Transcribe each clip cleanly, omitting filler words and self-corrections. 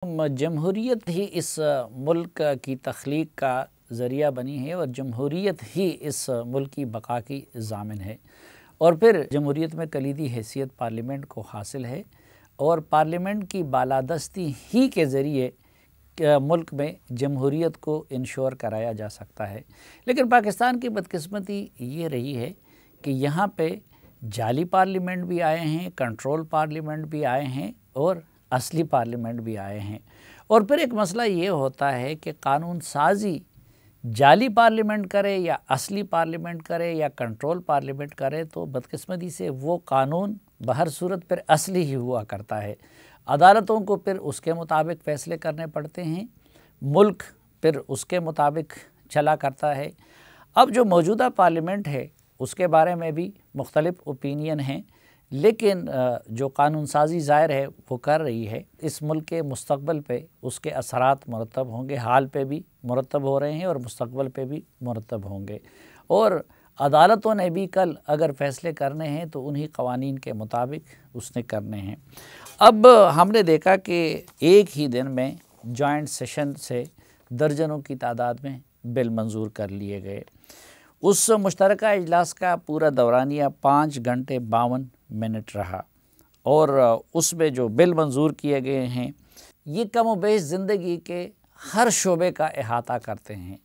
जमहूरियत ही इस मुल्क की तख्लीक का ज़रिया बनी है और जमहूरियत ही इस मुल्क की बका की ज़ामिन है। और फिर जमहूरियत में कलीदी हैसियत पार्लियामेंट को हासिल है और पार्लियामेंट की बालादस्ती ही के ज़रिए मुल्क में जमहूरियत को इंश्योर कराया जा सकता है। लेकिन पाकिस्तान की बदकिस्मती ये रही है कि यहाँ पे जाली पार्लियामेंट भी आए हैं, कंट्रोल पार्लियामेंट भी आए हैं और असली पार्लियामेंट भी आए हैं। और फिर एक मसला ये होता है कि कानून साजी जाली पार्लियामेंट करे या असली पार्लियामेंट करे या कंट्रोल पार्लियामेंट करे, तो बदकिस्मती से वो कानून बहर सूरत पर असली ही हुआ करता है। अदालतों को फिर उसके मुताबिक फ़ैसले करने पड़ते हैं, मुल्क फिर उसके मुताबिक चला करता है। अब जो मौजूदा पार्लियामेंट है उसके बारे में भी मुख्तलिफ ओपिनियन हैं, लेकिन जो कानून साजी ज़ाहिर है वो कर रही है, इस मुल्क के मुस्तक़बल पे उसके असरात मुरतब होंगे, हाल पे भी मुरतब हो रहे हैं और मुस्तक़बल पे भी मुरतब होंगे। और अदालतों ने भी कल अगर फ़ैसले करने हैं तो उन्हीं क़वानीन के मुताबिक उसने करने हैं। अब हमने देखा कि एक ही दिन में जॉइंट सेशन से दर्जनों की तादाद में बिल मंजूर कर लिए गए। उस मुश्तरका इजलास का पूरा दौरानिया 5 घंटे 52 मिनट रहा और उसमें जो बिल मंजूर किए गए हैं ये कम व बेश ज़िंदगी के हर शोबे का अहाता करते हैं।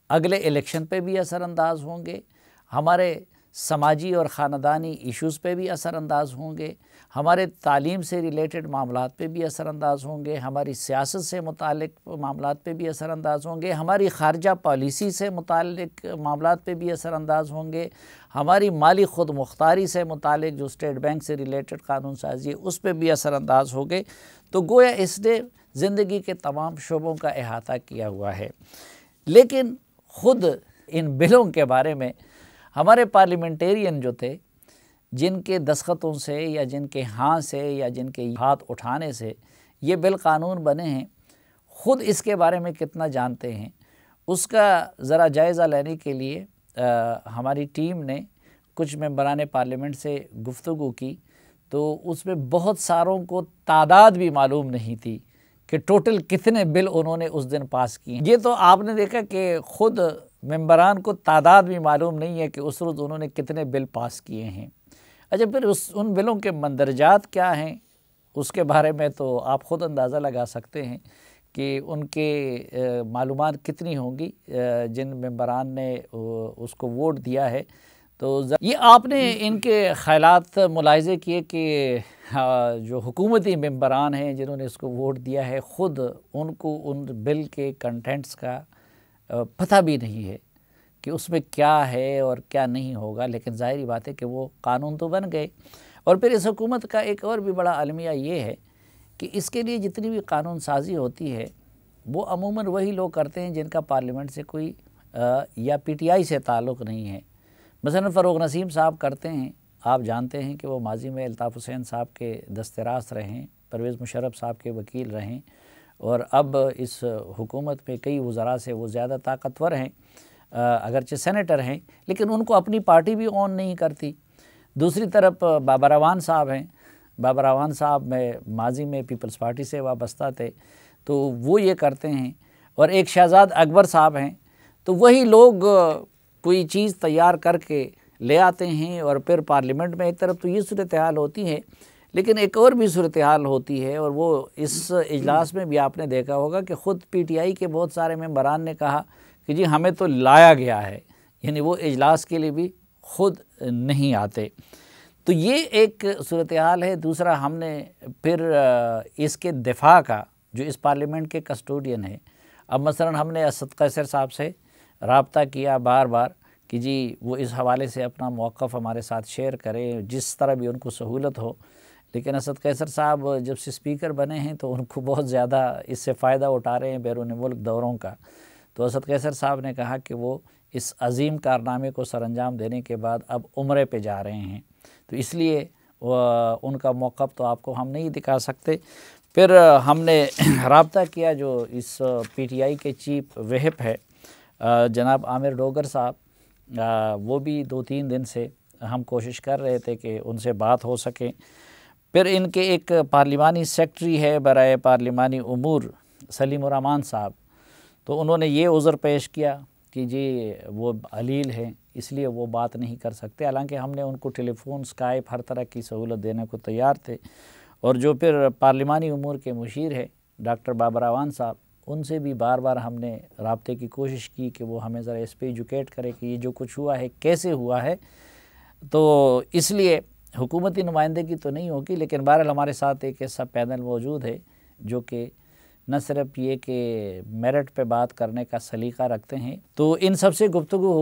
अगले इलेक्शन पे भी असरअंदाज होंगे, हमारे समाजी और ख़ानदानी इश्यूज़ पे भी असरअंदाज होंगे, हमारे तालीम से रिलेटेड मामलात पे भी असरअंदाज होंगे, हमारी सियासत से मुतालिक मामलात पे भी असरअंदाज होंगे, हमारी ख़ारजा पॉलिसी से मुतालिक मामलात पे भी असरअंदाज होंगे, हमारी माली खुद मुख्तारी से मुतालिक जो स्टेट बैंक से रिलेटेड कानून साजी है उस पर भी असरअंदाज होंगे। तो गोया इसने ज़िंदगी के तमाम शोबों का अहाता किया हुआ है। लेकिन ख़ुद इन बिलों के बारे में हमारे पार्लियामेंटेरियन जो थे, जिनके दस्तखतों से या जिनके हाँ से या जिनके हाथ उठाने से ये बिल कानून बने हैं, ख़ुद इसके बारे में कितना जानते हैं उसका ज़रा जायज़ा लेने के लिए हमारी टीम ने कुछ मेंबरान पार्लियामेंट से गुफ्तगू की, तो उसमें बहुत सारों को तादाद भी मालूम नहीं थी कि टोटल कितने बिल उन्होंने उस दिन पास किए। ये तो आपने देखा कि ख़ुद मेंबरान को तादाद भी मालूम नहीं है कि उस रोज़ उन्होंने कितने बिल पास किए हैं। अच्छा, फिर उन बिलों के मंदरजात क्या हैं उसके बारे में तो आप ख़ुद अंदाज़ा लगा सकते हैं कि उनके मालूमात कितनी होंगी जिन मेंबरान ने उसको वोट दिया है। तो ये आपने इनके ख़यालात मुलाहिज़े किए कि जो हुकूमती मेंबरान हैं जिन्होंने इसको वोट दिया है, ख़ुद उनको उन बिल के कंटेंट्स का पता भी नहीं है कि उसमें क्या है और क्या नहीं होगा। लेकिन ज़ाहिरी बात है कि वो कानून तो बन गए। और फिर इस हुकूमत का एक और भी बड़ा अलमिया ये है कि इसके लिए जितनी भी कानून साजी होती है वो अमूमन वही लोग करते हैं जिनका पार्लियामेंट से कोई या PTI से ताल्लुक़ नहीं है। मसलन फ़ारूक नसीम साहब करते हैं, आप जानते हैं कि वो माजी में अल्ताफ़ हुसैन साहब के दस्तरास रहें, परवेज़ मुशर्रफ साहब के वकील रहें और अब इस हुकूमत में कई वज़रा से वो ज़्यादा ताकतवर हैं, अगरचे सेनेटर हैं, लेकिन उनको अपनी पार्टी भी ऑन नहीं करती। दूसरी तरफ बाबर अवान साहब हैं, बाबर अवान साहब में माजी में पीपल्स पार्टी से वाबस्ता थे, तो वो ये करते हैं। और एक शहजाद अकबर साहब हैं, तो वही लोग कोई चीज़ तैयार करके ले आते हैं और फिर पार्लियामेंट में एक तरफ तो ये सूरत हाल होती है, लेकिन एक और भी सूरत हाल होती है और वो इस इजलास में भी आपने देखा होगा कि ख़ुद PTI के बहुत सारे मेंबरान ने कहा कि जी हमें तो लाया गया है, यानी वो इजलास के लिए भी ख़ुद नहीं आते। तो ये एक सूरत हाल है। दूसरा, हमने फिर इसके दिफा का जो इस पार्लियामेंट के कस्टोडियन है, अब मसलन हमने असद कैसर साहब से रब्ता किया बार बार कि जी वो इस हवाले से अपना मौक़िफ़ हमारे साथ शेयर करें जिस तरह भी उनको सहूलत हो। लेकिन असद कैसर साहब जब से स्पीकर बने हैं तो उनको बहुत ज़्यादा इससे फ़ायदा उठा रहे हैं बैरून मुल्क दौरों का। तो असद कैसर साहब ने कहा कि वो इस अज़ीम कारनामे को सरअंजाम देने के बाद अब उम्रे पे जा रहे हैं, तो इसलिए उनका मौक़िफ़ तो आपको हम नहीं दिखा सकते। फिर हमने रब्ता किया जो इस PTI के चीफ व्हिप है जनाब आमिर डोगर साहब, वो भी 2-3 दिन से हम कोशिश कर रहे थे कि उनसे बात हो सके। फिर इनके एक पार्लिमानी सेक्रेटरी है बराए पार्लिमानी उमूर सलीम-उर-रहमान साहब, तो उन्होंने ये उज़्र पेश किया कि जी वो अलील हैं इसलिए वो बात नहीं कर सकते। हालांकि हमने उनको टेलीफोन, स्काइप हर तरह की सहूलत देने को तैयार थे। और जो फिर पार्लिमानी उमूर के मुशीर है डॉक्टर बाबर अवान साहब, उनसे भी बार बार हमने राब्ते की कोशिश की कि वो हमें ज़रा इस पर एजुकेट करे कि ये जो कुछ हुआ है कैसे हुआ है। तो इसलिए हुकूमती नुमाइंदगी तो नहीं होगी, लेकिन बहरहाल हमारे साथ एक ऐसा पैनल मौजूद है जो कि न सिर्फ ये कि मेरिट पे बात करने का सलीका रखते हैं, तो इन सब से गुफ्तगू होगी।